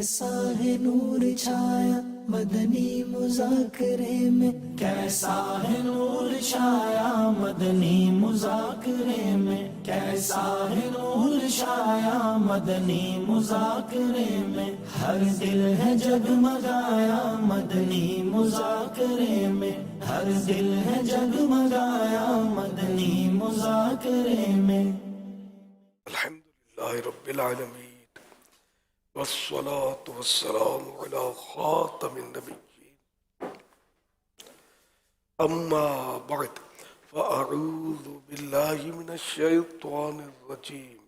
کیسا ہے نور چھایا مدنی مذاکرے میں، کیسا ہے نور چھایا مدنی مذاکرے میں، کیسا ہے نور چھایا مدنی مذاکرے میں، ہر دل ہے جگمگایا مدنی مذاکرے میں، ہر دل ہے جگمگایا مدنی مذاکرے میں۔ الحمدللہ رب العالمین والصلاة والسلام علی خاتم النبیین، اما بعد فاعوذ باللہ من الشیطان الرجیم،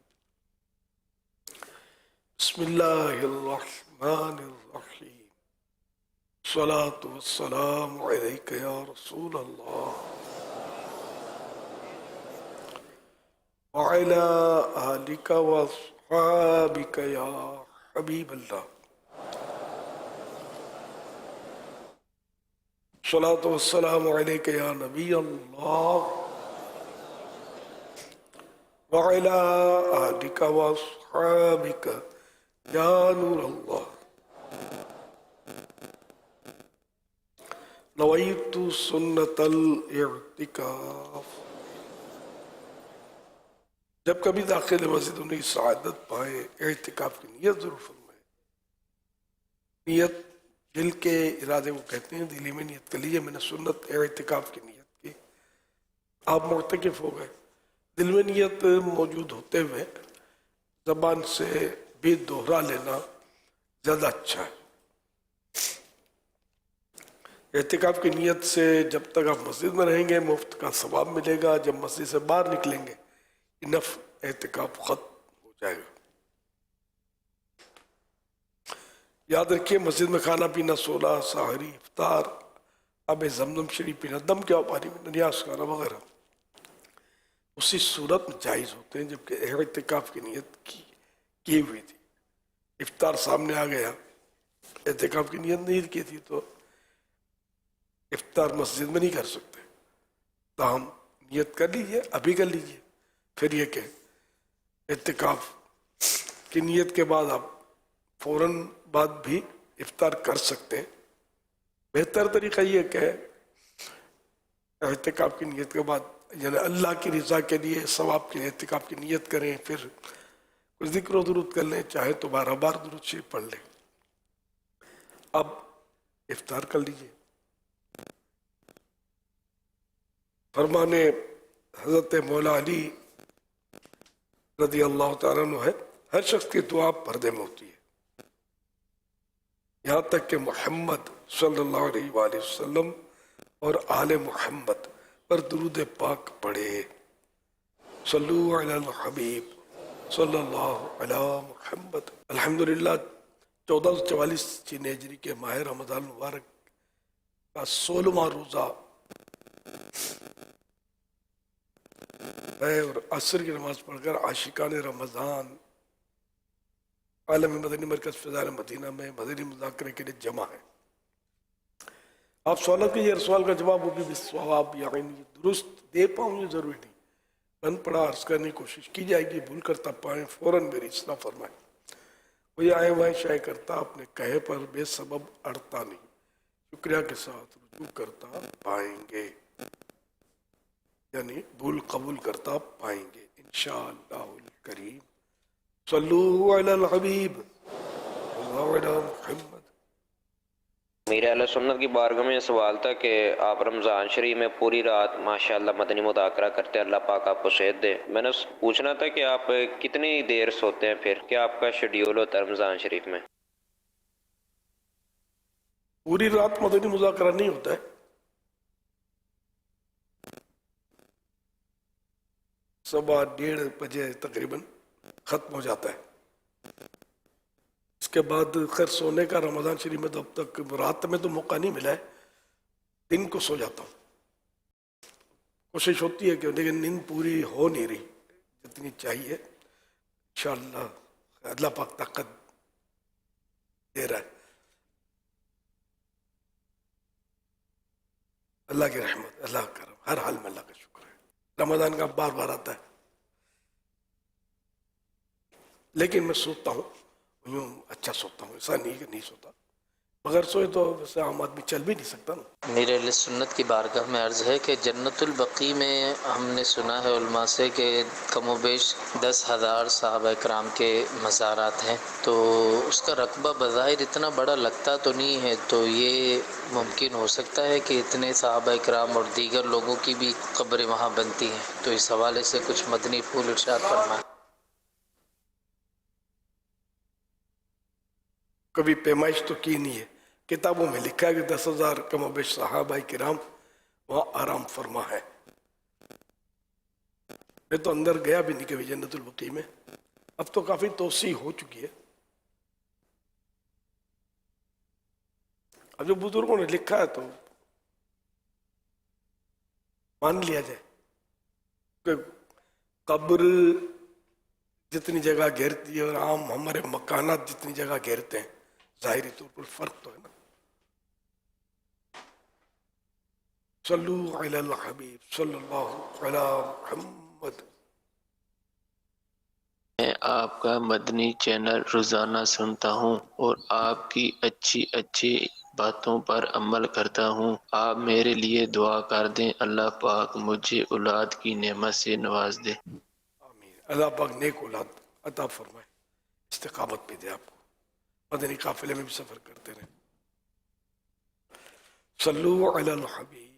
بسم اللہ الرحمن الرحیم، الصلاة والسلام علیک یا رسول اللہ وعلی آلک واصحابک یا حبیب اللہ، الصلاة والسلام علیک یا نبی اللہ وعلی آلک واصحابک یا نور اللہ، نویت سنت الاعتکاف۔ جب کبھی داخل مسجد انہیں سعادت پائے اعتکاف کی نیت ضرور فرمائے۔ نیت دل کے ارادے کو کہتے ہیں، دلی میں نیت کر لیجیے میں نے سنت اعتکاف کی نیت کی، آپ معتکف ہو گئے۔ دل میں نیت موجود ہوتے ہوئے زبان سے بھی دوہرا لینا زیادہ اچھا ہے۔ اعتکاف کی نیت سے جب تک آپ مسجد میں رہیں گے مفت کا ثواب ملے گا، جب مسجد سے باہر نکلیں گے انف اعتکاف ختم ہو جائے گا۔ یاد رکھیے مسجد میں کھانا پینا، سونا، سحری، افطار، آب زمزم شریف پینا، دم کیا پانی میں نیاز کھانا وغیرہ اسی صورت میں جائز ہوتے ہیں جبکہ اعتکاف کی نیت کی ہوئی تھی۔ افطار سامنے آ گیا، اعتکاف کی نیت نہیں کی تھی تو افطار مسجد میں نہیں کر سکتے، تاہم نیت کر لیجئے، ابھی کر لیجئے۔ پھر یہ کہ اعتکاف کی نیت کے بعد آپ فوراً بعد بھی افطار کر سکتے ہیں۔ بہتر طریقہ یہ کہ اعتکاف کی نیت کے بعد یعنی اللہ کی رضا کے لیے ثواب کے لیے اعتکاف کی نیت کریں، پھر کچھ ذکر و درود کر لیں، چاہے تو 12 بار درود شریف پڑھ لیں۔ اب افطار کر لیجئے۔ فرمانے حضرت مولا علی رضی اللہ تعالیٰ عنہ ہے، ہر شخص کی دعا پردے میں ہوتی ہے یہاں تک کہ محمد صلی اللہ علیہ وآلہ وسلم اور آل محمد پر درود پاک پڑھے۔ صلو علی الحبیب صلی اللہ علی محمد۔ الحمدللہ 1444 ہجری کے ماہ رمضان مبارک کا 16واں روزہ ہے اور عصر کی نماز پڑھ کر عاشقان رمضان عالم مدنی مرکز فضائل مدینہ میں مدنی مذاکرے کے لیے جمع ہے۔ آپ سوالات کیجیے، ہر سوال کا جواب وہ بھی بالصواب یعنی درست دے پاؤں یہ ضروری نہیں، ان پڑھا عرض کرنے کی کوشش کی جائے گی، بھول کر تب پائیں فوراً میری اصلاح فرمائیں۔ وہی آئے وائیں شائع کرتا اپنے کہے پر بے سبب اڑتا نہیں، شکریہ کے ساتھ رجوع کرتا پائیں گے، یعنی بھول قبول کرتا پائیں گے انشاءاللہ الکریم۔ صلو علی الحبیب اللہ علی محمد۔ میرے اہل سنت کی بارگاہ میں یہ سوال تھا کہ آپ رمضان شریف میں پوری رات ماشاءاللہ مدنی مذاکرہ کرتے ہیں، اللہ پاک آپ کو صحت دے۔ میں نے پوچھنا تھا کہ آپ کتنی دیر سوتے ہیں، پھر کیا آپ کا شیڈیول ہوتا ہے رمضان شریف میں؟ پوری رات مدنی مذاکرہ نہیں ہوتا ہے، 1:30 بجے تقریباً ختم ہو جاتا ہے۔ اس کے بعد خیر سونے کا رمضان شریف میں تو اب تک رات میں تو موقع نہیں ملا ہے، دن کو سو جاتا ہوں، کوشش ہوتی ہے کہ لیکن نیند پوری ہو نہیں رہی جتنی چاہیے۔ انشاءاللہ اللہ پاک طاقت دے رہا ہے، اللہ کی رحمت، اللہ کا کرم، ہر حال میں اللہ کا شکر ہے۔ رمضان کا بار بار آتا ہے لیکن میں سوچتا ہوں یوں اچھا سوتا ہوں، ایسا نہیں کہ نہیں سوتا، بغیر سوئے تو ویسے عام آدمی چل بھی نہیں سکتا نا۔ میرے اہل سنت کی بارگاہ میں عرض ہے کہ جنت البقیع میں ہم نے سنا ہے علماء سے کہ کم و بیش 10,000 صحابہ کرام کے مزارات ہیں، تو اس کا رقبہ بظاہر اتنا بڑا لگتا تو نہیں ہے، تو یہ ممکن ہو سکتا ہے کہ اتنے صحابہ کرام اور دیگر لوگوں کی بھی قبریں وہاں بنتی ہیں، تو اس حوالے سے کچھ مدنی پھول ارشاد فرمائیں۔ کبھی پیمائش تو کی نہیں ہے، کتابوں میں لکھا ہے کہ 10,000 کم و بیش صحابہ کرام وہاں آرام فرما ہے۔ میں تو اندر گیا بھی نہیں کبھی جنت البقیع میں، اب تو کافی توسیع ہو چکی ہے۔ اب جو بزرگوں نے لکھا ہے تو مان لیا جائے کہ قبر جتنی جگہ گھیرتی ہے اور عام ہمارے مکانات جتنی جگہ گھیرتے ہیں، ظاہری طور پر فرق تو ہے نا۔ صلو علی الحبیب صلی اللہ علی محمد۔ میں آپ کا مدنی چینل روزانہ سنتا ہوں اور آپ کی اچھی باتوں پر عمل کرتا ہوں۔ آپ میرے لیے دعا کر دیں، اللہ پاک مجھے اولاد کی نعمت سے نواز دے۔ آمین۔ اللہ پاک نیک اولاد عطا فرمائے، استقامت پہ دے آپ کو، مدنی قافلے میں بھی سفر کرتے رہیں۔ صلو علی الحبیب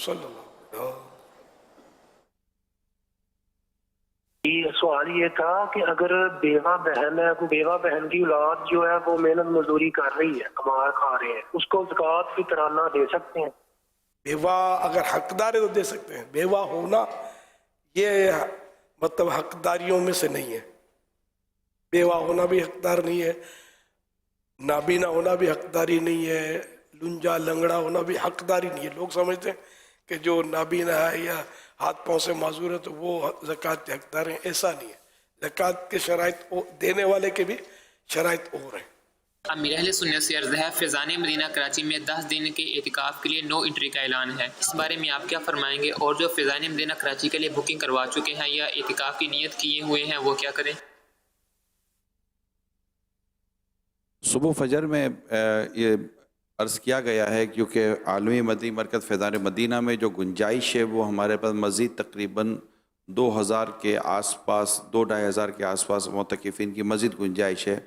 صلی اللہ علیہ وسلم۔ سوال یہ تھا کہ اگر بیوہ بہن ہے، وہ بیوہ بہن کی اولاد جو ہے وہ محنت مزدوری کر رہی ہے، کما کھا رہے ہیں، اس کو زکوٰۃ کی ترانہ دے سکتے ہیں؟ بیوہ اگر حقدار ہے تو دے سکتے ہیں، بیوہ ہونا یہ مطلب حقداریوں میں سے نہیں ہے۔ بیوہ ہونا بھی حقدار نہیں ہے، نابینا ہونا بھی حقداری نہیں ہے، لنجا لنگڑا ہونا بھی حقداری نہیں ہے۔ لوگ سمجھتے ہیں کہ جو نابینا ہے یا ہاتھ پاؤں سے معذور ہے تو وہ زکوٰۃ کے حقدار ہیں، ایسا نہیں ہے۔ زکوٰۃ کے شرائط دینے والے کے بھی شرائط اور ہیں۔ امیر اہل سنت سے عرض ہے، فیضان مدینہ کراچی میں 10 دن کے اعتکاف کے لیے نو انٹری کا اعلان ہے، اس بارے میں آپ کیا فرمائیں گے؟ اور جو فیضان مدینہ کراچی کے لیے بکنگ کروا چکے ہیں یا اعتکاف کی نیت کیے ہوئے ہیں وہ کیا کریں؟ صبح فجر میں یہ عرض کیا گیا ہے، کیونکہ عالمی مدنی مرکز فیضان مدینہ میں جو گنجائش ہے وہ ہمارے پاس مزید تقریباً 2,000 کے آس پاس، 2-2,500 کے آس پاس معتکفین کی مزید گنجائش ہے،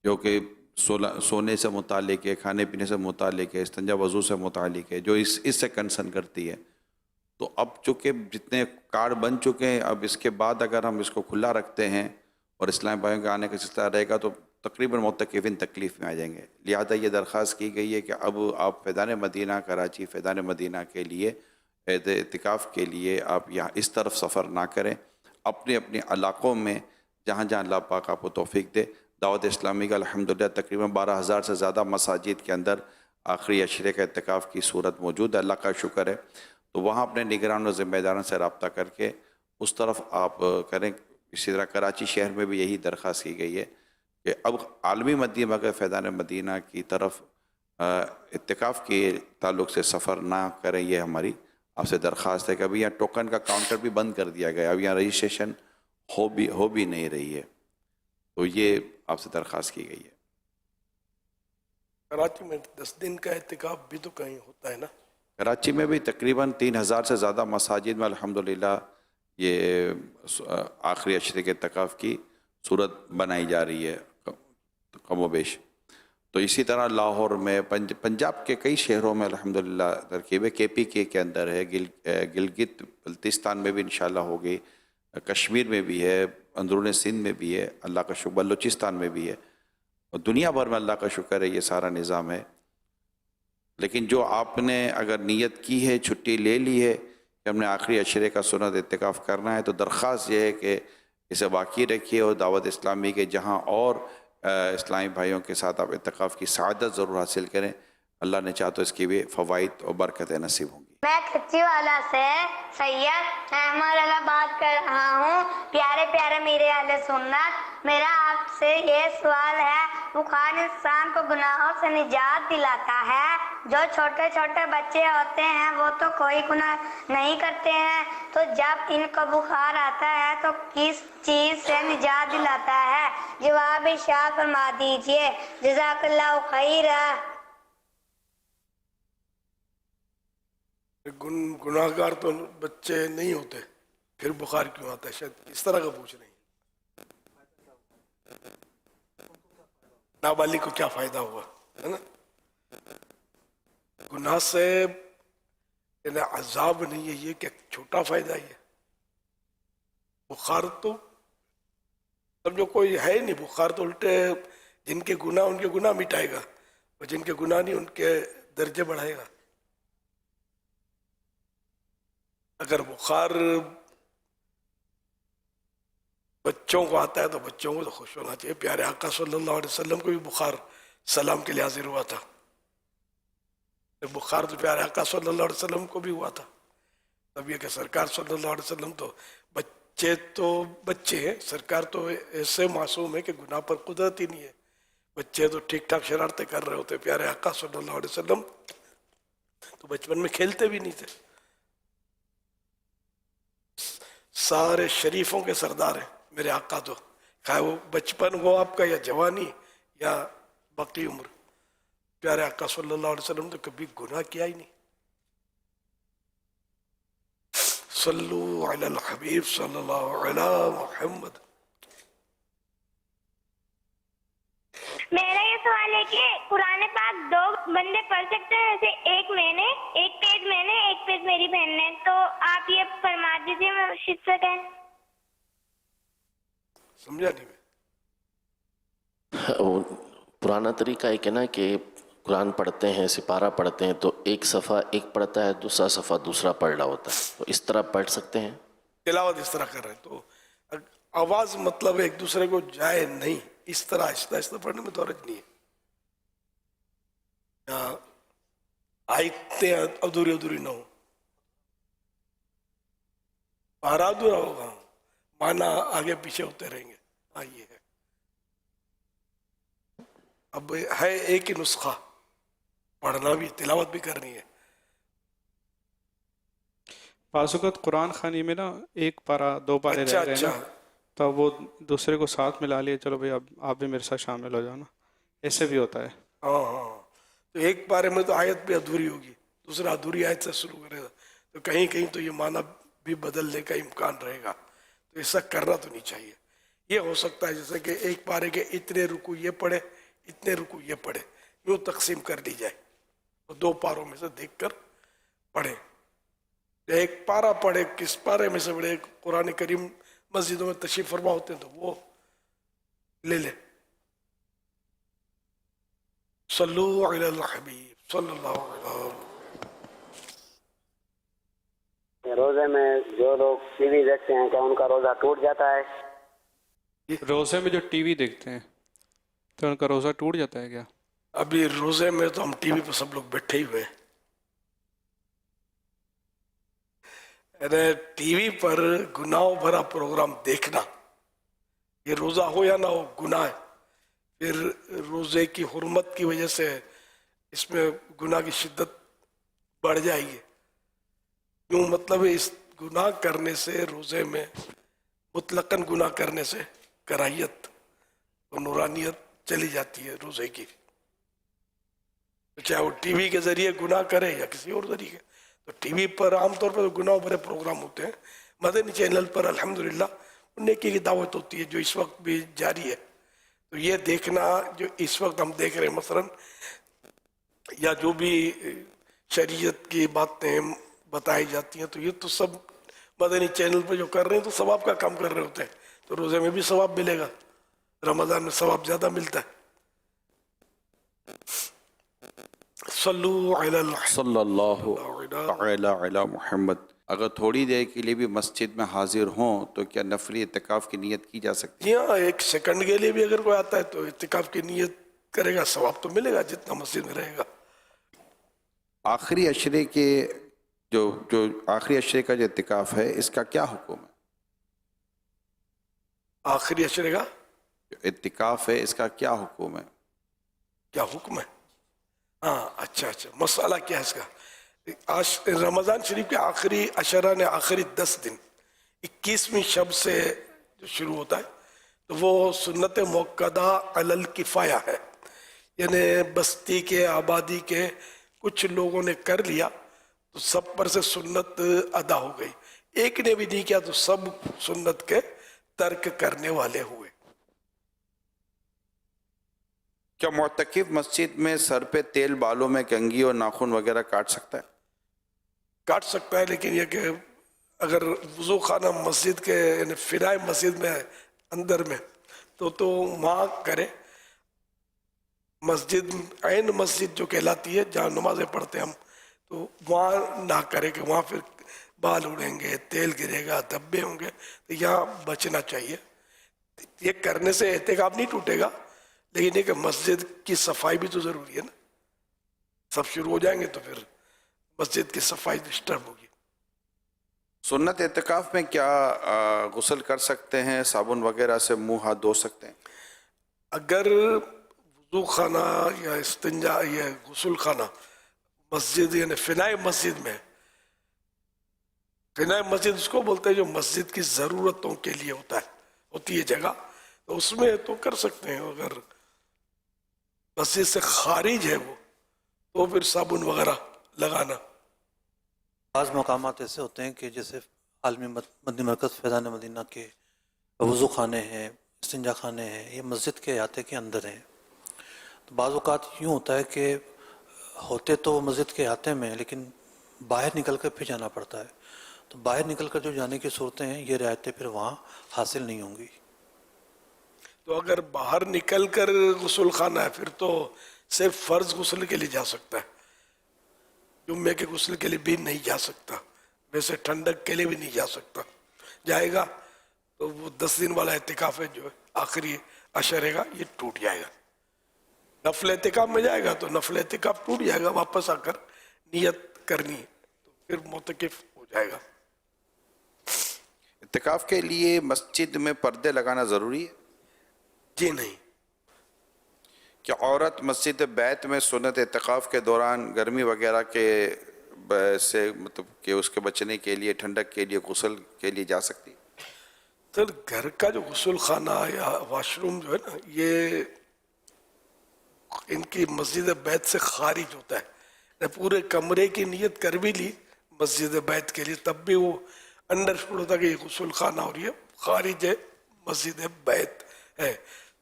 جو کہ سونے سے متعلق ہے، کھانے پینے سے متعلق ہے، استنجا وضو سے متعلق ہے، جو اس سے کنسرن کرتی ہے۔ تو اب چونکہ جتنے کارڈ بن چکے ہیں، اب اس کے بعد اگر ہم اس کو کھلا رکھتے ہیں اور اسلام بھائیوں کے آنے کا سلسلہ رہے گا تو تقریباً معتکفین تکلیف میں آ جائیں گے۔ لہٰذا یہ درخواست کی گئی ہے کہ اب آپ فیضان مدینہ کراچی، فیضان مدینہ کے لیے اعتکاف کے لیے آپ یہاں اس طرف سفر نہ کریں، اپنے اپنے علاقوں میں جہاں جہاں اللہ پاک آپ کو توفیق دے۔ دعوت اسلامی کا الحمدللہ تقریباً 12,000 سے زیادہ مساجد کے اندر آخری عشرے کا اعتکاف کی صورت موجود ہے، اللہ کا شکر ہے۔ تو وہاں اپنے نگران و ذمہ داروں سے رابطہ کر کے اس طرف آپ کریں۔ اسی طرح کراچی شہر میں بھی یہی درخواست کی گئی ہے کہ اب عالمی مدنی مرکز فیضان مدینہ کی طرف اعتکاف کے تعلق سے سفر نہ کریں، یہ ہماری آپ سے درخواست ہے کہ ابھی یہاں ٹوکن کا کاؤنٹر بھی بند کر دیا گیا، اب یہاں رجسٹریشن ہو بھی نہیں رہی ہے، تو یہ آپ سے درخواست کی گئی ہے۔ کراچی میں 10 دن کا اعتکاف بھی تو کہیں ہوتا ہے نا؟ کراچی میں بھی تقریباً 3,000 سے زیادہ مساجد میں الحمدللہ یہ آخری عشرے کے اعتکاف کی صورت بنائی جا رہی ہے کم و بیش۔ تو اسی طرح لاہور میں، پنجاب کے کئی شہروں میں الحمدللہ ترکیب ہے، KPK کے اندر ہے، گلگت بلتستان میں بھی انشاءاللہ ہوگی، کشمیر میں بھی ہے، اندرون سندھ میں بھی ہے، اللہ کا شکر، بلوچستان میں بھی ہے، اور دنیا بھر میں اللہ کا شکر ہے یہ سارا نظام ہے۔ لیکن جو آپ نے اگر نیت کی ہے، چھٹی لے لی ہے کہ ہم نے آخری عشرے کا سنت اعتکاف کرنا ہے، تو درخواست یہ ہے کہ اسے باقی رکھیے اور دعوت اسلامی کے جہاں اور اسلامی بھائیوں کے ساتھ آپ اعتکاف کی سعادت ضرور حاصل کریں، اللہ نے چاہا تو اس کی بھی فوائد اور برکتیں نصیب ہوں گی۔ میں کچی والا سے سید احمد اللہ بات کر رہا ہوں۔ پیارے پیارے میرے اہل سنت، میرا آپ سے یہ سوال ہے بخار انسان کو گناہوں سے نجات دلاتا ہے. جو چھوٹے چھوٹے بچے ہوتے ہیں وہ تو کوئی گناہ نہیں کرتے ہیں, تو جب ان کو بخار آتا ہے تو کس چیز سے نجات دلاتا ہے؟ جواب ارشاد فرما دیجئے. جزاک اللہ خیر. گناہگار تو بچے نہیں ہوتے, پھر بخار کیوں آتا ہے؟ شاید اس طرح کا پوچھ رہے ہیں. نابالغ کو کیا فائدہ ہوا, ہے نا؟ گناہ سے یعنی عذاب نہیں ہے, یہ کہ چھوٹا فائدہ ہی ہے. بخار تو سمجھو کوئی ہے ہی نہیں, بخار تو الٹے جن کے گناہ ان کے گناہ مٹائے گا, اور جن کے گناہ نہیں ان کے درجے بڑھائے گا. اگر بخار بچوں کو آتا ہے تو بچوں کو تو خوش ہونا چاہیے. پیارے آقا صلی اللہ علیہ وسلم کو بھی بخار سلام کے لیے حاضر ہوا تھا. بخار تو پیارے آقا صلی اللہ علیہ وسلم کو بھی ہوا تھا. تب یہ کہ سرکار صلی اللہ علیہ وسلم تو بچے ہیں, سرکار تو ایسے معصوم ہے کہ گناہ پر قدرت ہی نہیں ہے. بچے تو ٹھیک ٹھاک شرارتیں کر رہے ہوتے. پیارے آقا صلی اللہ علیہ وسلم تو بچپن میں کھیلتے بھی نہیں تھے. سارے شریفوں کے سردار ہیں میرے آقا, تو خواہ وہ بچپن ہو آپ کا یا جوانی یا باقی عمر, پیارے آقا صلی اللہ علیہ وسلم تو کبھی گناہ کیا ہی نہیں. صلو علی الحبیب صلی اللہ علی محمد. میرا یہ سوال ہے کہ قرآن پاک 2 بندے پڑھ سکتے ہیں, جیسے ایک پیج میں نے ایک پیج میری بہن نے, تو آپ یہ فرما دیجیے میں شدت ہے. سمجھا نہیں میں. پرانا طریقہ ہے کہ نا کہ قرآن پڑھتے ہیں, سپارہ پڑھتے ہیں, تو ایک صفحہ ایک پڑھتا ہے, دوسرا صفحہ دوسرا پڑھ رہا ہوتا ہے, تو اس طرح پڑھ سکتے ہیں. تلاوت اس طرح کر رہے ہیں تو آواز مطلب ایک دوسرے کو جائے نہیں, اس طرح آہستہ آہستہ پڑھنے میں تو حرج نہیں ہے. آیتیں ادھوری نہ ہو, پارا ادھورا ہوگا, معنی آگے پیچھے ہوتے رہیں گے. ہاں یہ ہے. اب ہے ایک ہی نسخہ, پڑھنا بھی تلاوت بھی کرنی ہے. بعض اوقات قرآن خوانی میں نا ایک پارا 2 پارے رہ گئے نا, تو وہ دوسرے کو ساتھ ملا لیے, چلو بھائی اب آپ بھی میرے ساتھ شامل ہو جانا, ایسے بھی ہوتا ہے. ہاں, تو ایک پارے میں تو آیت بھی ادھوری ہوگی, دوسرا ادھوری آیت سے شروع کرے گا, تو کہیں کہیں تو یہ معنی بھی بدلنے کا امکان رہے گا. تو ایسا کرنا تو نہیں چاہیے. یہ ہو سکتا ہے جیسے کہ ایک پارے کے اتنے رکوع یہ پڑھے, اتنے رکوع یہ پڑھے, یوں تقسیم کر دی جائے, تو 2 پاروں میں سے دیکھ کر پڑھے. ایک پارا پڑھے, کس پارے میں سے پڑھے. قرآن کریم مسجدوں میں تشریف فرما ہوتے ہیں تو وہ لے لے. صلو علی الحبیب صلی اللہ علیہ وسلم. روزے میں جو لوگ ٹی وی دیکھتے ہیں کیا ان کا روزہ ٹوٹ جاتا ہے؟ روزے میں جو ٹی وی دیکھتے ہیں تو ان کا روزہ ٹوٹ جاتا ہے کیا؟ ابھی روزے میں تو ہم ٹی وی پہ سب لوگ بیٹھے ہی ہوئے ہیں. ٹی وی پر گناہوں بھرا پروگرام دیکھنا, یہ روزہ ہو یا نہ ہو گناہ ہے. پھر روزے کی حرمت کی وجہ سے اس میں گناہ کی شدت بڑھ جائے گی. کیوں؟ مطلب اس گناہ کرنے سے روزے میں مطلقاً گناہ کرنے سے کراہیت اور نورانیت چلی جاتی ہے روزے کی. چاہے وہ ٹی وی کے ذریعے گناہ کرے یا کسی اور ذریعے. تو ٹی وی پر عام طور پر گناہ بھرے پروگرام ہوتے ہیں. مدنی چینل پر الحمدللہ نیکی کی دعوت ہوتی ہے جو اس وقت بھی جاری ہے. تو یہ دیکھنا جو اس وقت ہم دیکھ رہے ہیں مثلا, یا جو بھی شریعت کی باتیں بتائی جاتی ہیں, تو یہ تو سب مدنی چینل پہ جو کر رہے ہیں تو ثواب کا کام کر رہے ہوتے ہیں. تو روزے میں بھی ثواب ملے گا, رمضان میں ثواب زیادہ ملتا ہے. صلو علی صلی اللہ علی محمد. اگر تھوڑی دیر کے لیے بھی مسجد میں حاضر ہوں تو کیا نفلی اعتکاف کی نیت کی جا سکتی ہے؟ جی ہاں, 1 سیکنڈ کے لیے بھی اگر کوئی آتا ہے تو اعتکاف کی نیت کرے گا, ثواب تو ملے گا جتنا مسجد میں رہے گا. آخری عشرے کے جو آخری عشرے کا جو اعتکاف ہے اس کا کیا حکم ہے؟ آخری عشرے کا جو اعتکاف ہے اس کا کیا حکم ہے؟ کیا حکم ہے؟ ہاں اچھا مسئلہ کیا ہے اس کا؟ رمضان شریف کے آخری عشرہ نے آخری 10 دن 21ویں شب سے جو شروع ہوتا ہے تو وہ سنت موقدہ علی الکفایہ ہے، یعنی بستی کے آبادی کے کچھ لوگوں نے کر لیا تو سب پر سے سنت ادا ہو گئی، ایک نے بھی نہیں کیا تو سب سنت کے ترک کرنے والے ہوئے۔ کیا معتکف مسجد میں سر پہ تیل، بالوں میں کنگھی اور ناخن وغیرہ کاٹ سکتا ہے؟ کاٹ سکتا ہے، لیکن یہ کہ اگر وضو خانہ مسجد کے یعنی فنائے مسجد میں اندر میں تو وہاں کرے، مسجد عین مسجد جو کہلاتی ہے جہاں نمازیں پڑھتے ہیں ہم، تو وہاں نہ کرے کہ وہاں پھر بال اڑیں گے، تیل گرے گا، دھبے ہوں گے، تو یہاں بچنا چاہیے۔ یہ کرنے سے اعتکاف نہیں ٹوٹے گا، لیکن یہ کہ مسجد کی صفائی بھی تو ضروری ہے نا، سب شروع ہو جائیں گے تو پھر مسجد کی صفائی ڈسٹرب ہوگی۔ سنت اعتکاف میں کیا غسل کر سکتے ہیں؟ صابن وغیرہ سے منہ ہاتھ دھو سکتے ہیں؟ اگر وضو خانہ یا استنجا یا غسل خانہ مسجد یعنی فنائے مسجد میں، فنائے مسجد اس کو بولتے ہیں جو مسجد کی ضرورتوں کے لیے ہوتی ہے جگہ، تو اس میں تو کر سکتے ہیں۔ اگر مسجد سے خارج ہے وہ تو پھر صابن وغیرہ لگانا۔ بعض مقامات ایسے ہوتے ہیں کہ جیسے عالمی مدنی مرکز فیضان مدینہ کے وضو خانے ہیں، استنجا خانے ہیں، یہ مسجد کے احاطے کے اندر ہیں، تو بعض اوقات یوں ہوتا ہے کہ ہوتے تو مسجد کے احاطے میں لیکن باہر نکل کر پھر جانا پڑتا ہے، تو باہر نکل کر جو جانے کی صورتیں ہیں یہ رعایتیں پھر وہاں حاصل نہیں ہوں گی۔ تو اگر باہر نکل کر غسل خانہ ہے پھر تو صرف فرض غسل کے لیے جا سکتا ہے، جمعے کے غسل کے لیے بھی نہیں جا سکتا، ویسے ٹھنڈک کے لیے بھی نہیں جا سکتا۔ جائے گا تو وہ 10 دن والا اعتکاف ہے جو آخری عشرے کا یہ ٹوٹ جائے گا۔ نفل اعتکاف میں جائے گا تو نفل اعتکاف ٹوٹ جائے گا، واپس آ کر نیت کرنی ہے تو پھر معتکف ہو جائے گا۔ اعتکاف کے لیے مسجد میں پردے لگانا ضروری ہے؟ جی نہیں۔ کہ عورت مسجد بیت میں سنت اعتکاف کے دوران گرمی وغیرہ کے سے مطلب کہ اس کے بچنے کے لیے، ٹھنڈک کے لیے، غسل کے لیے جا سکتی ہے؟ سر گھر کا جو غسل خانہ یا واش روم جو ہے نا، یہ ان کی مسجد بیت سے خارج ہوتا ہے۔ پورے کمرے کی نیت کر بھی لی مسجد بیت کے لیے تب بھی وہ انڈرسٹوڈ ہوتا کہ یہ غسل خانہ اور یہ خارج ہے مسجد بیت ہے،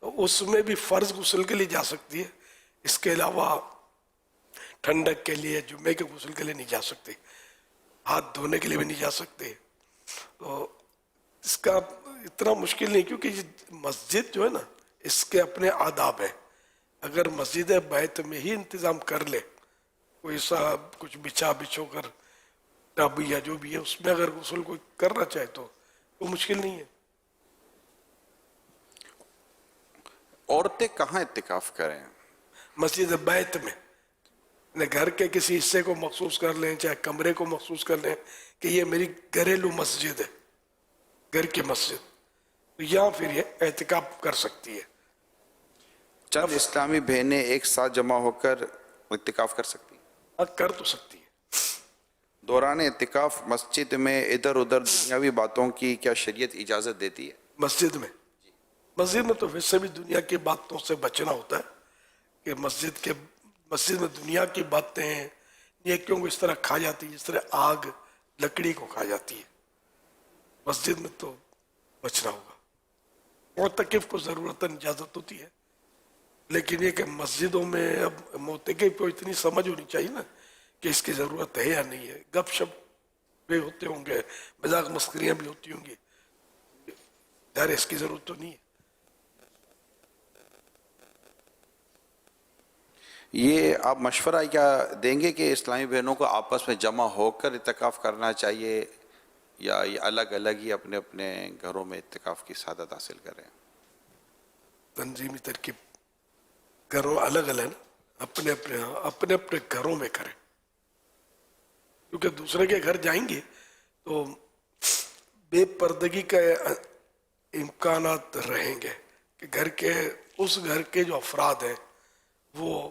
تو اس میں بھی فرض غسل کے لیے جا سکتی ہے، اس کے علاوہ ٹھنڈک کے لیے، جمعے کے غسل کے لیے نہیں جا سکتے، ہاتھ دھونے کے لیے بھی نہیں جا سکتے۔ تو اس کا اتنا مشکل نہیں، کیونکہ یہ مسجد جو ہے نا اس کے اپنے آداب ہیں۔ اگر مسجد بیت میں ہی انتظام کر لے، کوئی سا کچھ بچھو کر ٹب یا جو بھی ہے اس میں اگر غسل کوئی کرنا چاہے تو وہ مشکل نہیں ہے۔ عورتیں کہاں اعتکاف کریں؟ مسجد بیت میں، گھر کے کسی حصے کو مخصوص کر لیں، چاہے کمرے کو مخصوص کر لیں کہ یہ میری گھریلو مسجد ہے، گھر کی مسجد، تو یہاں پھر یہ اعتکاف کر سکتی ہے۔ چند اسلامی بہنیں ایک ساتھ جمع ہو کر اعتکاف کر سکتی ہیں؟ کر تو سکتی ہے۔ دوران اعتکاف مسجد میں ادھر ادھر دنیاوی باتوں کی کیا شریعت اجازت دیتی ہے؟ مسجد میں تو ویسے بھی دنیا کی باتوں سے بچنا ہوتا ہے کہ مسجد میں دنیا کی باتیں نیکیوں کو اس طرح کھا جاتی ہے جس طرح آگ لکڑی کو کھا جاتی ہے، مسجد میں تو بچنا ہوگا۔ معتکف کو ضرورتاً اجازت ہوتی ہے، لیکن یہ کہ مسجدوں میں اب معتکف کو اتنی سمجھ ہونی چاہیے نا کہ اس کی ضرورت ہے یا نہیں ہے، گپ شپ بھی ہوتے ہوں گے، مذاق مسخریاں بھی ہوتی ہوں گی، ظاہر اس کی ضرورت تو نہیں ہے۔ یہ آپ مشورہ کیا دیں گے کہ اسلامی بہنوں کو آپس میں جمع ہو کر اعتکاف کرنا چاہیے یا یہ الگ الگ ہی اپنے اپنے گھروں میں اعتکاف کی سعادت حاصل کریں؟ تنظیمی ترکیب گھروں الگ الگ اپنے اپنے گھروں میں کریں، کیونکہ دوسرے کے گھر جائیں گے تو بے پردگی کا امکانات رہیں گے کہ اس گھر کے جو افراد ہیں وہ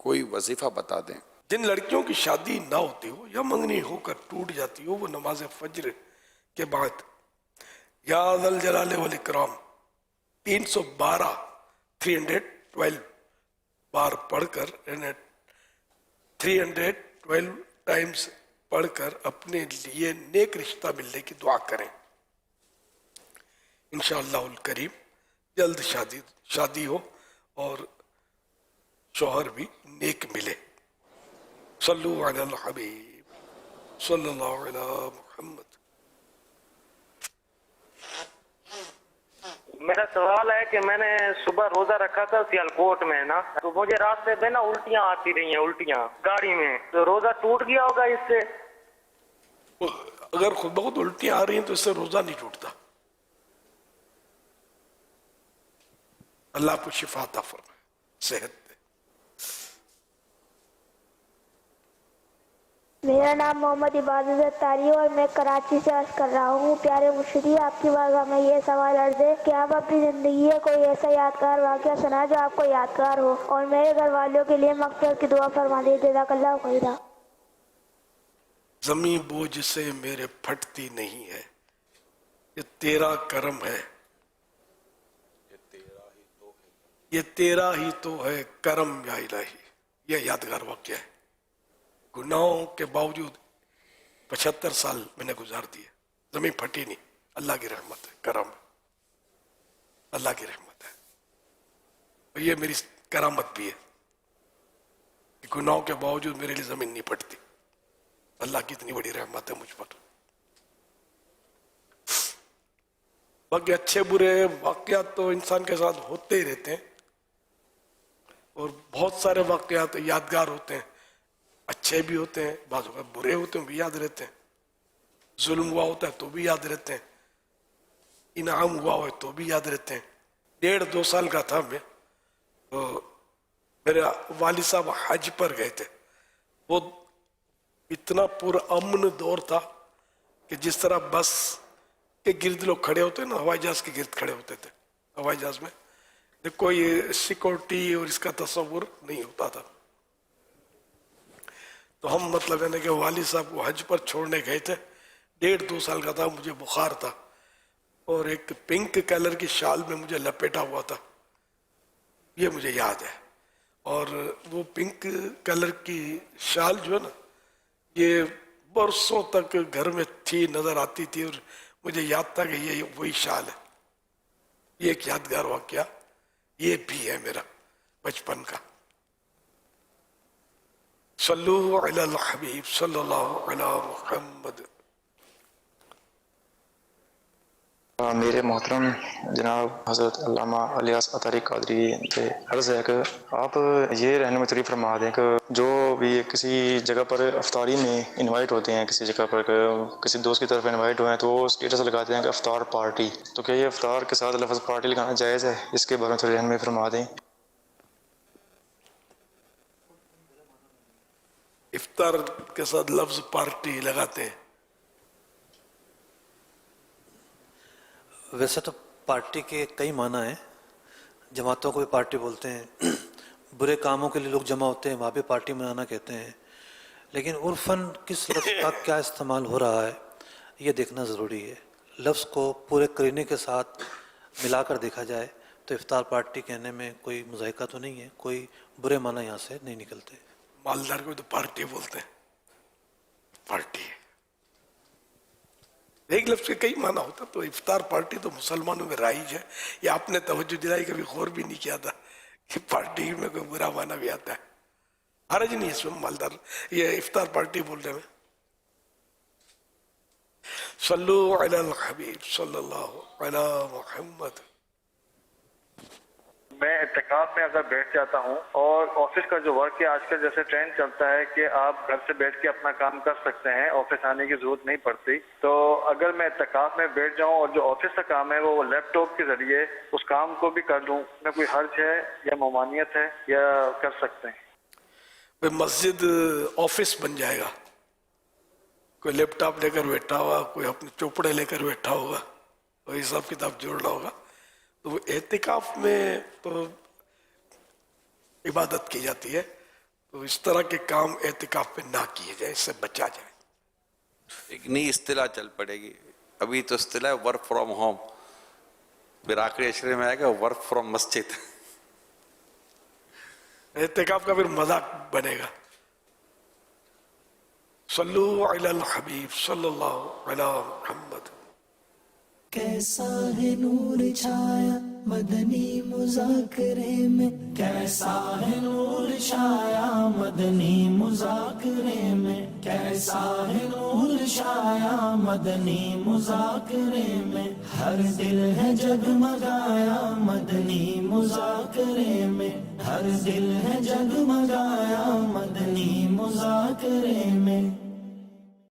کوئی وظیفہ بتا دیں. جن لڑکیوں کی شادی نہ ہوتی ہو یا منگنی ہو کر ٹوٹ جاتی ہو، وہ نماز فجر کے بعد یا ذا الجلال والاکرام 312 بار پڑھ کر 312 ٹائمز پڑھ کر اپنے لیے نیک رشتہ ملنے کی دعا کریں. انشاءاللہ الکریم جلد شادی ہو اور شوہر بھی نیک ملے. صلو علی الحبیب صلی اللہ علی محمد. میرا سوال ہے کہ میں نے صبح روزہ رکھا تھا سیالکوٹ میں نا، تو مجھے راستے پہ نا الٹیاں آتی رہی ہیں، الٹیاں گاڑی میں، تو روزہ ٹوٹ گیا ہوگا اس سے؟ اگر خود بخود الٹیاں آ رہی ہیں تو اس سے روزہ نہیں ٹوٹتا. اللہ آپ کو شفا عطا فرمائے، صحت دے. میرا نام محمد عبادت اتاری ہے اور میں کراچی سے عرض کر رہا ہوں. پیارے مرشدی، آپ کی بارگاہ میں یہ سوال عرض ہے کہ آپ اپنی زندگی میں کوئی ایسا یادگار واقعہ سنا جو آپ کو یادگار ہو اور میرے گھر والوں کے لیے مغفرت کی دعا فرما دیجیے. جزاک اللہ خیرا. زمین بوجھ سے میرے پھٹتی نہیں ہے، یہ تیرا کرم ہے، یہ تیرا ہی تو ہے کرم یا الہی. یہ یادگار واقعہ ہے. گناہوں کے باوجود 75 سال میں نے گزار دیے، زمین پھٹی نہیں. اللہ کی رحمت ہے، کرم ہے، اللہ کی رحمت ہے. اور یہ میری کرامت بھی ہے کہ گناہوں کے باوجود میرے لیے زمین نہیں پھٹتی. اللہ کی اتنی بڑی رحمت ہے مجھ پر. باقی اچھے برے واقعات تو انسان کے ساتھ ہوتے ہی رہتے ہیں، اور بہت سارے واقعات یادگار ہوتے ہیں. اچھے بھی ہوتے ہیں، بعض اوقات برے ہوتے ہیں بھی یاد رہتے ہیں. ظلم ہوا ہوتا ہے تو بھی یاد رہتے ہیں، انعام ہوا ہوا ہے تو بھی یاد رہتے ہیں. 1.5-2 سال کا تھا میں، تو میرے والد صاحب حج پر گئے تھے. وہ اتنا پرامن دور تھا کہ جس طرح بس کے گرد لوگ کھڑے ہوتے ہیں نا، ہوائی جہاز کے گرد کھڑے ہوتے تھے. ہوائی جہاز میں دیکھو یہ سیکورٹی اور اس کا تصور نہیں ہوتا تھا. تو ہم مطلب ہے کہ والد صاحب کو حج پر چھوڑنے گئے تھے. 1.5-2 سال کا تھا، مجھے بخار تھا اور ایک پنک کلر کی شال میں مجھے لپیٹا ہوا تھا، یہ مجھے یاد ہے. اور وہ پنک کلر کی شال جو ہے نا، یہ برسوں تک گھر میں تھی، نظر آتی تھی، اور مجھے یاد تھا کہ یہ وہی شال ہے. یہ ایک یادگار واقعہ یہ بھی ہے میرا بچپن کا. صلو علی الحبیب صلی اللہ علی محمد. میرے محترم جناب حضرت علامہ الیاس اتاری قادری سے عرض ہے کہ آپ یہ رہنمائی تقریر فرما دیں کہ جو بھی کسی جگہ پر افطاری میں انوائٹ ہوتے ہیں، کسی جگہ پر کسی دوست کی طرف انوائٹ ہوئے ہیں تو وہ اسٹیٹس لگاتے ہیں کہ افطار پارٹی، تو کیا یہ افطار کے ساتھ لفظ پارٹی لگانا جائز ہے؟ اس کے بارے میں تھوڑی رہنمائی فرما دیں. افطار کے ساتھ لفظ پارٹی لگاتے ہیں؟ ویسے تو پارٹی کے کئی معنی ہیں. جماعتوں کو بھی پارٹی بولتے ہیں، برے کاموں کے لیے لوگ جمع ہوتے ہیں، وہاں بھی پارٹی منانا کہتے ہیں. لیکن عرفاً کس لفظ کا کیا استعمال ہو رہا ہے یہ دیکھنا ضروری ہے. لفظ کو پورے قرینے کے ساتھ ملا کر دیکھا جائے تو افطار پارٹی کہنے میں کوئی مذائقہ تو نہیں ہے، کوئی برے معنی یہاں سے نہیں نکلتے. مالدار کو تو پارٹی بولتے ہیں، پارٹی ایک لفظ کے کئی معنی ہوتا. تو افطار پارٹی تو مسلمانوں میں رائج ہے. یہ آپ نے توجہ دلائی، کبھی غور بھی نہیں کیا تھا کہ پارٹی میں کوئی برا معنی بھی آتا ہے. حرج نہیں اس میں مالدار یہ افطار پارٹی بولنے میں. صلو علی الحبیب صلی اللہ علی محمد. میں اعتکاف میں اگر بیٹھ جاتا ہوں اور آفس کا جو ورک ہے آج کل جیسے ٹرینڈ چلتا ہے کہ آپ گھر سے بیٹھ کے اپنا کام کر سکتے ہیں، آفس آنے کی ضرورت نہیں پڑتی، تو اگر میں اعتکاف میں بیٹھ جاؤں اور جو آفس کا کام ہے وہ لیپ ٹاپ کے ذریعے اس کام کو بھی کر لوں، میں کوئی حرج ہے یا ممانعت ہے یا کر سکتے ہیں؟ مسجد آفس بن جائے گا. کوئی لیپ ٹاپ لے کر بیٹھا ہوگا، کوئی اپنے چوپڑے لے کر بیٹھا ہوگا، کوئی حساب کتاب جوڑ رہا ہوگا. تو اعتکاف میں تو عبادت کی جاتی ہے، تو اس طرح کے کام اعتکاف پہ نہ کیے جائیں، اس سے بچا جائے. ایک نئی اصطلاح چل پڑے گی. ابھی تو اصطلاح ورک فرام ہوم، پھر آخری اشرے میں آئے گا ورک فرام مسجد. اعتکاف کا پھر مذاق بنے گا. صلو علی الحبیب صلی اللہ علی محمد. کیسا ہے نور چھایا مدنی مذاکرے میں، کیسا ہے نور چھایا مدنی مذاکرے میں، کیسا ہے نور چھایا مدنی مذاکرے میں، ہر دل ہے جگمگایا مدنی مذاکرے میں، ہر دل ہے جگمگایا مدنی مذاکرے میں.